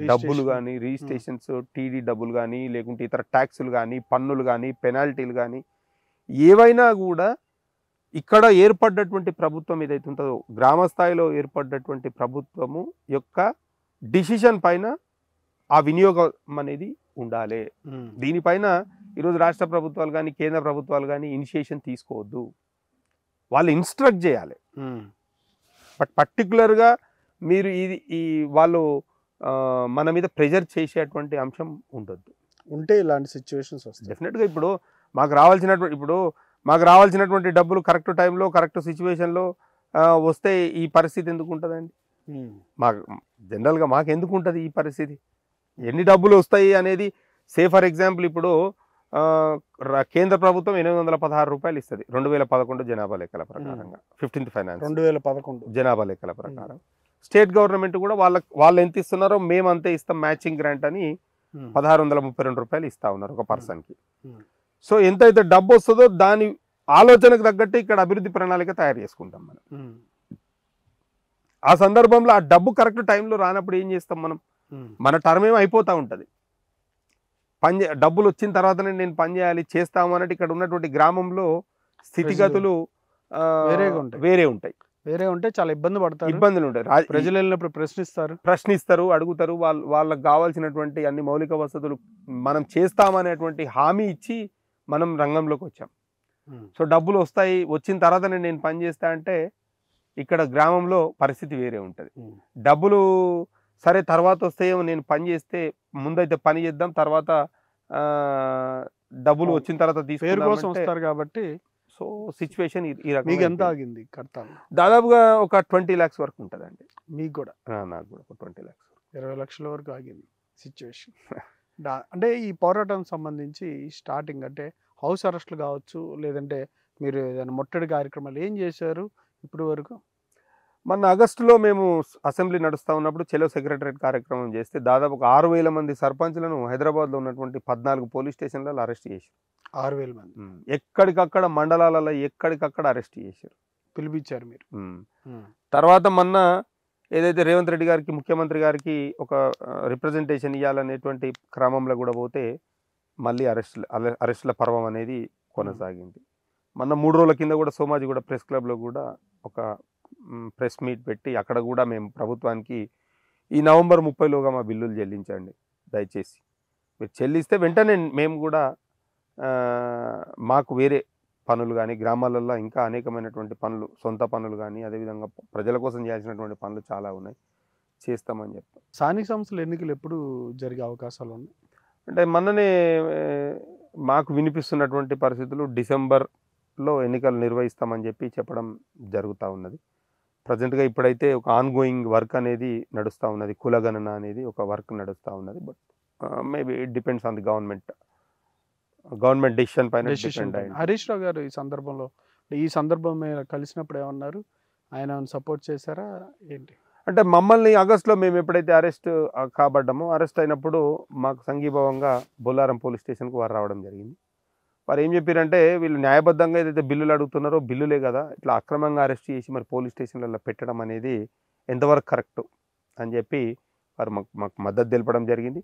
డబ్బులు కానీ, రిజిస్ట్రేషన్స్, టీడీ డబ్బులు కానీ, లేకుంటే ఇతర ట్యాక్సులు కానీ, పన్నులు కానీ, పెనాల్టీలు కానీ, ఏవైనా కూడా ఇక్కడ ఏర్పడ్డటువంటి ప్రభుత్వం ఏదైతే ఉంటుందో, గ్రామ స్థాయిలో ఏర్పడ్డటువంటి ప్రభుత్వము యొక్క డిసిషన్ పైన ఆ వినియోగం అనేది ఉండాలి. దీనిపైన ఈరోజు రాష్ట్ర ప్రభుత్వాలు కానీ, కేంద్ర ప్రభుత్వాలు కానీ ఇనిషియేషన్ తీసుకోవద్దు. వాళ్ళు ఇన్స్ట్రక్ట్ చేయాలి. బట్ పర్టికులర్గా మీరు ఈ వాళ్ళు మన మీద ప్రెజర్ చేసేటువంటి అంశం ఉండొద్దు. ఉంటే ఇలాంటి సిచ్యువేషన్స్ వస్తాయి డెఫినెట్గా. ఇప్పుడు మాకు రావాల్సినటువంటి డబ్బులు కరెక్ట్ టైంలో, కరెక్ట్ సిచ్యువేషన్లో వస్తే ఈ పరిస్థితి ఎందుకు ఉంటుందండి? జనరల్గా మాకు ఎందుకు ఉంటుంది ఈ పరిస్థితి? ఎన్ని డబ్బులు వస్తాయి అనేది, సే ఫర్ ఎగ్జాంపుల్ ఇప్పుడు కేంద్ర ప్రభుత్వం 816 రూపాయలు ఇస్తుంది 2011 జనాభా లెక్కల ప్రకారంగా, 15th ఫైనాన్స్ 2011 జనాభా లెక్కల ప్రకారం. స్టేట్ గవర్నమెంట్ కూడా వాళ్ళు ఎంత ఇస్తున్నారో మేము అంతే ఇస్తాం, మ్యాచింగ్ గ్రాంట్ అని 1632 రూపాయలు ఇస్తా ఉన్నారు ఒక పర్సన్కి. సో ఎంతైతే డబ్బు వస్తుందో దాని ఆలోచనకు తగ్గట్టు ఇక్కడ అభివృద్ధి ప్రణాళిక తయారు చేసుకుంటాం మనం. ఆ సందర్భంలో ఆ డబ్బు కరెక్ట్ టైంలో రానప్పుడు ఏం చేస్తాం మనం? మన టర్మ్ ఏమో అయిపోతూ ఉంటుంది. డబ్బులు వచ్చిన తర్వాతనే నేను పని చేయాలి, చేస్తాము అన్నట్టు ఇక్కడ ఉన్నటువంటి గ్రామంలో స్థితిగతులు వేరే ఉంటాయి. చాలా ఇబ్బందులు ఉంటాయి. ప్రజలు వెళ్ళినప్పుడు ప్రశ్నిస్తారు, అడుగుతారు. వాళ్ళకి కావాల్సినటువంటి అన్ని మౌలిక వసతులు మనం చేస్తామనేటువంటి హామీ ఇచ్చి మనం రంగంలోకి వచ్చాం. సో డబ్బులు వస్తాయి, వచ్చిన తర్వాతనే నేను పని చేస్తా అంటే ఇక్కడ గ్రామంలో పరిస్థితి వేరే ఉంటుంది. డబ్బులు సరే తర్వాత వస్తాయేమో, నేను పని చేస్తే ముందైతే పని చేద్దాం, తర్వాత డబ్బులు వచ్చిన తర్వాత తీసుకుంటారు కాబట్టి. సో సిచ్యువేషన్ ఈ రకంగా. ఎంత ఆగింది కడతాను? దాదాపుగా ఒక 20 lakhs వరకు ఉంటుందండి. మీకు కూడా? నాకు కూడా ఒక 20 lakhs, 20 లక్షల వరకు ఆగింది సిచ్యువేషన్. అంటే ఈ పోరాటం సంబంధించి స్టార్టింగ్ అంటే హౌస్ అరెస్టులు కావచ్చు, లేదంటే మీరు ఏదైనా ముట్టడి కార్యక్రమాలు ఏం చేశారు ఇప్పటి వరకు? మొన్న ఆగస్టులో మేము అసెంబ్లీ నడుస్తూ ఉన్నప్పుడు చెలో సెక్రటరేట్ కార్యక్రమం చేస్తే దాదాపు ఒక 6000 మంది సర్పంచ్లను హైదరాబాద్లో ఉన్నటువంటి 14 పోలీస్ స్టేషన్లలో అరెస్ట్ చేసి 6,000 మంది ఎక్కడికక్కడ మండలాలలో ఎక్కడికక్కడ అరెస్ట్ చేశారు. పిలిపించారు మీరు. తర్వాత మొన్న ఏదైతే రేవంత్ రెడ్డి గారికి ముఖ్యమంత్రి గారికి ఒక రిప్రజెంటేషన్ ఇవ్వాలనేటువంటి క్రమంలో కూడా పోతే మళ్ళీ అరెస్టుల పర్వం అనేది కొనసాగింది. మొన్న 3 రోజుల కింద కూడా సోమాజిగూడ ప్రెస్ క్లబ్లో కూడా ఒక ప్రెస్ మీట్ పెట్టి అక్కడ కూడా మేము ప్రభుత్వానికి ఈ నవంబర్ 30లోగా మా బిల్లులు చెల్లించండి దయచేసి, మీరు చెల్లిస్తే వెంటనే మేము కూడా మాకు వేరే పనులు కానీ గ్రామాలలో ఇంకా అనేకమైనటువంటి పనులు సొంత పనులు కానీ అదేవిధంగా ప్రజల కోసం చేయాల్సినటువంటి పనులు చాలా ఉన్నాయి, చేస్తామని చెప్తాం. స్థానిక సంస్థల ఎన్నికలు ఎప్పుడు జరిగే అవకాశాలు ఉన్నాయి అంటే మొన్ననే మాకు వినిపిస్తున్నటువంటి పరిస్థితులు డిసెంబర్లో ఎన్నికలు నిర్వహిస్తామని చెప్పడం జరుగుతూ ఉన్నది. ప్రజెంట్గా ఇప్పుడైతే ఒక ఆన్గోయింగ్ వర్క్ అనేది నడుస్తూ ఉన్నది, కులగణన అనేది ఒక వర్క్ నడుస్తూ ఉన్నది. But maybe it depends on the government decision పైన డిపెండ్ అయ్యింది. హరీష్ రావు గారు ఈ సందర్భం మీద కలిసినప్పుడు ఏమన్నారు, ఆయన సపోర్ట్ చేశారా ఏంటి? అంటే మమ్మల్ని ఆగస్టులో మేము ఎప్పుడైతే అరెస్ట్ అయినప్పుడు మాకు సంఘీభావంగా బొల్లారం పోలీస్ స్టేషన్కి వారు రావడం జరిగింది. వారు ఏం చెప్పారంటే వీళ్ళు న్యాయబద్ధంగా ఏదైతే బిల్లులు అడుగుతున్నారో బిల్లులే కదా, ఇట్లా అక్రమంగా అరెస్ట్ చేసి మరి పోలీస్ స్టేషన్లలో పెట్టడం అనేది ఎంతవరకు కరెక్ట్ అని చెప్పి వారు మాకు మద్దతు తెలపడం జరిగింది.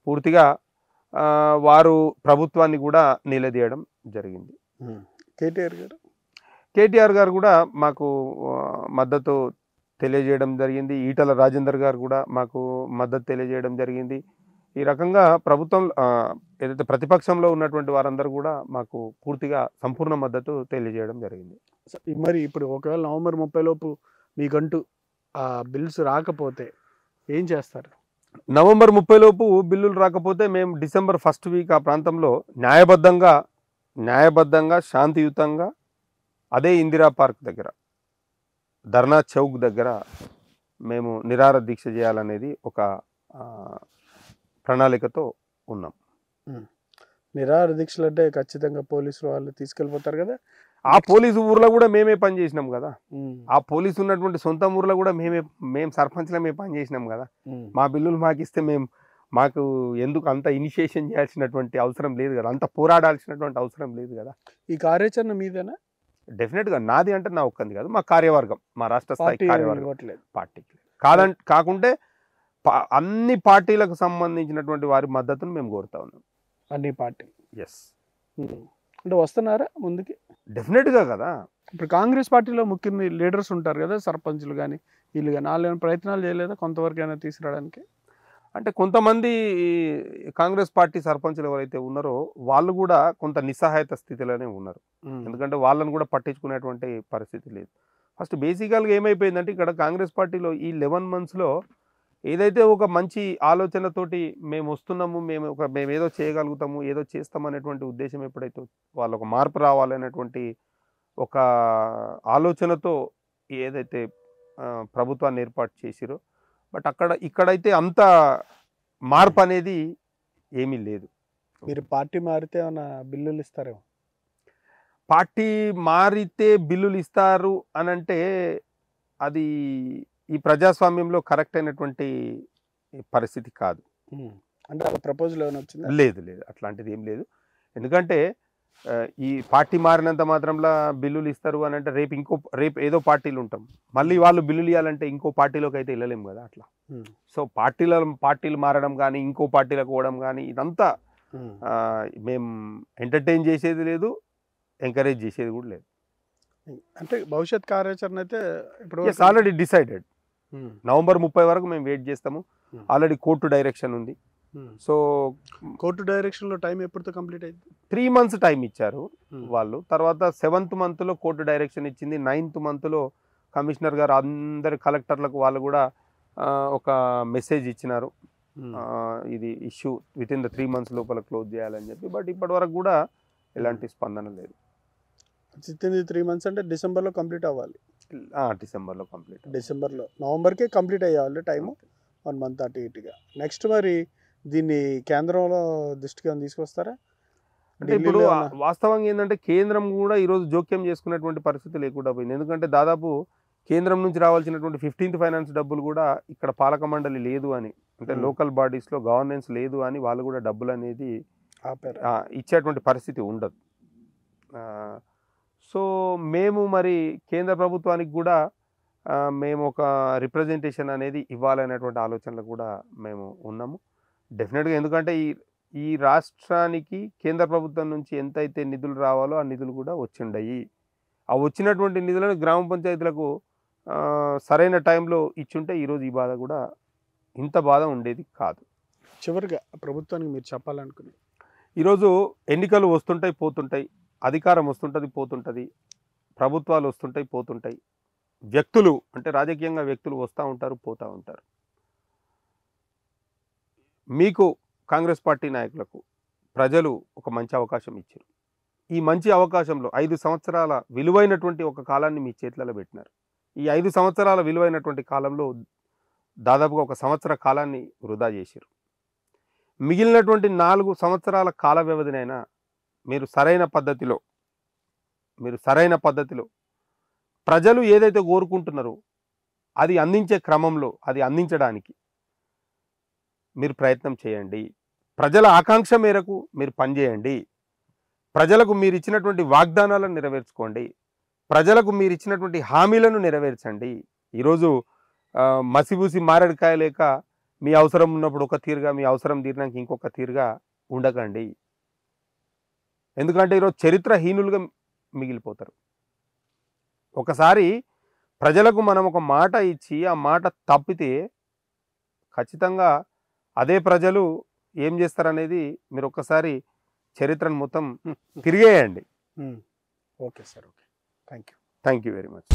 పూర్తిగా వారు ప్రభుత్వాన్ని కూడా నిలదీయడం జరిగింది. కేటీఆర్ గారు కూడా మాకు మద్దతు తెలియజేయడం జరిగింది. ఈటల రాజేందర్ గారు కూడా మాకు మద్దతు తెలియజేయడం జరిగింది. ఈ రకంగా ప్రభుత్వం ఏదైతే ప్రతిపక్షంలో ఉన్నటువంటి వారందరూ కూడా మాకు పూర్తిగా సంపూర్ణ మద్దతు తెలియజేయడం జరిగింది. మరి ఇప్పుడు ఒకవేళ నవంబర్ 30 లోపు మీకంటూ బిల్స్ రాకపోతే ఏం చేస్తారు? నవంబర్ 30 లోపు బిల్లులు రాకపోతే మేము డిసెంబర్ 1st వీక్ ఆ ప్రాంతంలో న్యాయబద్ధంగా శాంతియుతంగా అదే ఇందిరా పార్క్ దగ్గర ధర్నా చౌక్ దగ్గర మేము నిరాహార దీక్ష చేయాలనేది ఒక ప్రణాళికతో ఉన్నాం. నిరాహార దీక్షలు అంటే ఖచ్చితంగా పోలీసులు వాళ్ళు తీసుకెళ్ళిపోతారు కదా. ఆ పోలీసు ఊర్లో కూడా మేమే పని చేసినాం కదా, ఆ పోలీసు ఉన్నటువంటి సొంత ఊర్లో కూడా మేము సర్పంచ్లమే పని చేసినాం కదా. మా బిల్లులు మాకు ఇస్తే మాకు ఎందుకు అంత ఇనిషియేషన్ చేయాల్సినటువంటి అవసరం లేదు కదా, అంత పోరాడాల్సినటువంటి అవసరం లేదు కదా. ఈ కార్యాచరణ మీదేనా? డెఫినెట్గా నాది అంటే నా ఒక్కంది కాదు, మా కార్యవర్గం, మా రాష్ట్ర స్థాయి కార్యవర్గం పార్టీకి కాకుంటే అన్ని పార్టీలకు సంబంధించినటువంటి వారి మద్దతును మేము కోరుతా ఉన్నాం. అన్ని పార్టీ ఎస్ అంటే వస్తున్నారా ముందుకి? డెఫినెట్గా కదా. ఇప్పుడు కాంగ్రెస్ పార్టీలో ముఖ్యంగా లీడర్స్ ఉంటారు కదా, సర్పంచ్లు కానీ వీళ్ళు కానీ, వాళ్ళు ఏమైనా ప్రయత్నాలు చేయలేదా కొంతవరకు అయినా తీసుకురావడానికి? అంటే కొంతమంది కాంగ్రెస్ పార్టీ సర్పంచ్లు ఎవరైతే ఉన్నారో వాళ్ళు కూడా కొంత నిస్సహాయత స్థితిలోనే ఉన్నారు. ఎందుకంటే వాళ్ళని కూడా పట్టించుకునేటువంటి పరిస్థితి లేదు. ఫస్ట్ బేసికల్గా ఏమైపోయిందంటే ఇక్కడ కాంగ్రెస్ పార్టీలో ఈ 11 monthsలో ఏదైతే ఒక మంచి ఆలోచనతోటి మేము వస్తున్నాము, మేము ఏదో చేయగలుగుతాము, ఏదో చేస్తామనేటువంటి ఉద్దేశం ఎప్పుడైతే వాళ్ళు ఒక మార్పు రావాలనేటువంటి ఒక ఆలోచనతో ఏదైతే ప్రభుత్వాన్ని ఏర్పాటు చేసిరో, బట్ ఇక్కడైతే అంత మార్పు అనేది ఏమీ లేదు. మీరు పార్టీ మారితే ఏమైనా బిల్లులు ఇస్తారేమో? పార్టీ మారితే బిల్లులు ఇస్తారు అని అంటే అది ఈ ప్రజాస్వామ్యంలో కరెక్ట్ అయినటువంటి పరిస్థితి కాదు. అంటే ప్రపోజల్ ఏమైనా వచ్చిందా? లేదు, అట్లాంటిది ఏం లేదు. ఎందుకంటే ఈ పార్టీ మారినంత మాత్రంలో బిల్లులు ఇస్తారు అని అంటే రేపు ఏదో పార్టీలు ఉంటాం, మళ్ళీ వాళ్ళు బిల్లులు ఇవ్వాలంటే ఇంకో పార్టీలోకి అయితే వెళ్ళలేము కదా అట్లా. సో పార్టీలు మారడం కానీ ఇంకో పార్టీలకు పోవడం కానీ ఇదంతా మేము ఎంటర్టైన్ చేసేది లేదు, ఎంకరేజ్ చేసేది కూడా లేదు. అంటే భవిష్యత్ కార్యాచరణ అయితే ఇప్పుడు ఆల్రెడీ డిసైడెడ్. నవంబర్ 30 వరకు మేము వెయిట్ చేస్తాము. ఆల్రెడీ కోర్టు డైరెక్షన్ ఉంది. సో కోర్టు డైరెక్షన్లో టైం ఎప్పుడుతో కంప్లీట్ అయింది? 3 months టైం ఇచ్చారు వాళ్ళు. తర్వాత 7th monthలో కోర్టు డైరెక్షన్ ఇచ్చింది. 9th monthలో కమిషనర్ గారు అందరి కలెక్టర్లకు వాళ్ళు కూడా ఒక మెసేజ్ ఇచ్చినారు, ఇది issue with in the 3 months లోపల క్లోజ్ చేయాలని చెప్పి. బట్ ఇప్పటి వరకు కూడా ఎలాంటి స్పందన లేదు. 3 months అంటే డిసెంబర్లో కంప్లీట్ అవ్వాలి. డిసెంబర్లో కంప్లీట్, డిసెంబర్లో నవంబర్కే కంప్లీట్ అయ్యాలి టైము, 1 month అటు ఇటుగా. నెక్స్ట్ మరి దీన్ని కేంద్రంలో దృష్టికి తీసుకొస్తారా? అంటే ఇప్పుడు వాస్తవంగా ఏంటంటే కేంద్రం కూడా ఈరోజు జోక్యం చేసుకునేటువంటి పరిస్థితి లేకుండా పోయింది. ఎందుకంటే దాదాపు కేంద్రం నుంచి రావాల్సినటువంటి 15th ఫైనాన్స్ డబ్బులు కూడా ఇక్కడ పాలక మండలి లేదు అని, అంటే లోకల్ బాడీస్లో గవర్నెన్స్ లేదు అని వాళ్ళు కూడా డబ్బులు అనేది ఆపారు. ఇచ్చేటువంటి పరిస్థితి ఉండదు. సో మేము మరి కేంద్ర ప్రభుత్వానికి కూడా మేము ఒక రిప్రజెంటేషన్ అనేది ఇవ్వాలనేటువంటి ఆలోచనలు కూడా మేము ఉన్నాము డెఫినెట్గా. ఎందుకంటే ఈ రాష్ట్రానికి కేంద్ర ప్రభుత్వం నుంచి ఎంతైతే నిధులు రావాలో ఆ నిధులు కూడా వచ్చిండయి. ఆ వచ్చినటువంటి నిధులను గ్రామ పంచాయతీలకు సరైన టైంలో ఇచ్చుంటే ఈరోజు ఈ బాధ కూడా ఇంత బాధ ఉండేది కాదు. చివరిగా ప్రభుత్వానికి మీరు చెప్పాలనుకుని, ఈరోజు ఎన్నికలు వస్తుంటాయి పోతుంటాయి, అధికారం వస్తుంటుంది పోతుంటుంది, ప్రభుత్వాలు వస్తుంటాయి పోతుంటాయి, వ్యక్తులు అంటే రాజకీయంగా వ్యక్తులు వస్తూ ఉంటారు పోతూ ఉంటారు. మీకు కాంగ్రెస్ పార్టీ నాయకులకు ప్రజలు ఒక మంచి అవకాశం ఇచ్చారు. ఈ మంచి అవకాశంలో 5 సంవత్సరాల విలువైనటువంటి ఒక కాలాన్ని మీ చేతులలో పెట్టినారు. ఈ 5 సంవత్సరాల విలువైనటువంటి కాలంలో దాదాపుగా 1 సంవత్సర కాలాన్ని వృధా చేశారు. మిగిలినటువంటి 4 సంవత్సరాల కాల వ్యవధినైనా మీరు సరైన పద్ధతిలో ప్రజలు ఏదైతే కోరుకుంటున్నారో అది అందించే క్రమంలో అది అందించడానికి మీరు ప్రయత్నం చేయండి. ప్రజల ఆకాంక్ష మేరకు మీరు పనిచేయండి. ప్రజలకు మీరు ఇచ్చినటువంటి వాగ్దానాలను నెరవేర్చుకోండి. ప్రజలకు మీరు ఇచ్చినటువంటి హామీలను నెరవేర్చండి. ఈరోజు మసిబూసి మారేడుకాయ లేక మీ అవసరం ఉన్నప్పుడు ఒక తీరుగా, మీ అవసరం తీరినాక ఇంకొక తీరుగా ఉండకండి. ఎందుకంటే ఈరోజు చరిత్రహీనులుగా మిగిలిపోతారు. ఒకసారి ప్రజలకు మనం ఒక మాట ఇచ్చి ఆ మాట తప్పితే ఖచ్చితంగా అదే ప్రజలు ఏం చేస్తారనేది మీరు ఒక్కసారి చరిత్రను మొత్తం తిరిగేయండి. Okay sir, okay, thank you very much.